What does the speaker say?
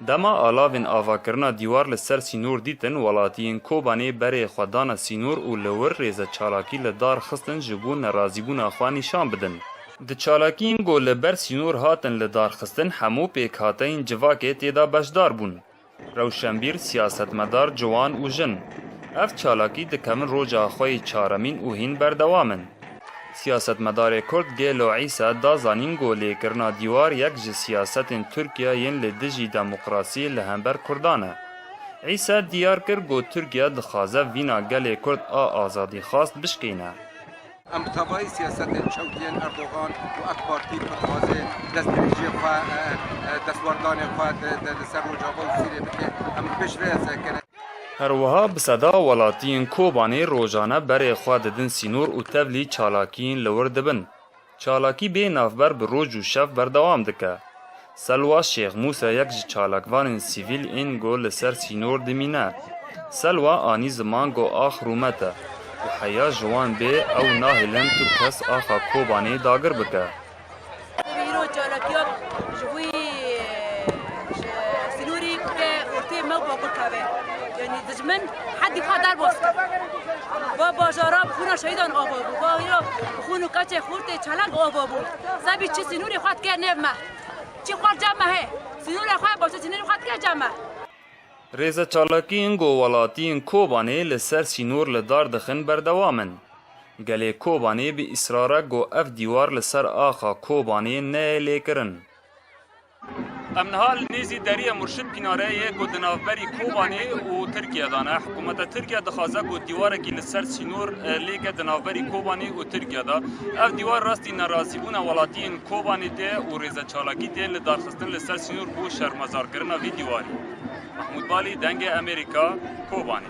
دما آلاوین آواکرنا دیوار لسر سینور دیتن ولاتین کوبانی بری خودان سینور و لور ریزه چالاکی لدار خستن جبون نرازیبون آخوان نشان بدن. د چالاکین گو لبر سینور هاتن لدار خستن همو پیک هاتین جواکه تیدا بشدار بون. روشنبیر سیاستمدار جوان و جن. اف چالاکی دکمن روجا خوی چارمین و هین بردوامن. سیاستمدار کرد گیلو عیسی دا زانین گو لیکرنا دیوار یک جه سیاست ترکیه ین لدجی دموکراسی لهمبر کردانه. عیسی دیار کر گو ترکیه دخوازه وینا گل کرد آزادی خواست بشکینه. ام تبای سیاست چوکین اردوغان و اک پارتی پرخوازه دستگیری خواه دستوردان خواه دسر مجابه و سیره بکه ام پیش ریزه کنه. هروها بصدا ولاتین کوبانی روزانه بری خواه ددن سینور و تبلی چالاکین لور دبن. چالاکی بی نافبر به روز و شف بردوام دکه. سلوا شیخ موسی یک چالاکوان سیویل این گو لسر سینور دمینه. سلوا آنی زمان گو آخ رومته. و حیا جوان بی او ناهلن تو کس آخا کوبانی داگر بکه. دجمن حدی خادر باست با بازارا خونه شهیدان آبا بود با اینا خونو کچه خورده چلنگ آبا بود سبی چی سینوری خواد کرد نفمه چی خواد جمعه سینوری خواد باشه سینوری خواد کرد جمعه ریزه چالاکین گو ولاتین کوبانی لسر سینور لدار دخن بردوامن گلی کوبانی بی اصراره گو اف دیوار لسر آخا کوبانی نه لیکرن امنهال نیزی دری مرشد کناره گو دنافبری کوبانی و ترکیه دانه حکومت ترکیه دخوازه گو دیواره که لسر سینور لیک دنافبری کوبانی و ترکیه دا اف دیوار راستی نرازیبون ولاتین کوبانی ده و ریزه چالاکی ده لدارخستن لسر سینور بو شرمزار کرنا وی دیواری محمود بالی دنگ امریکا کوبانی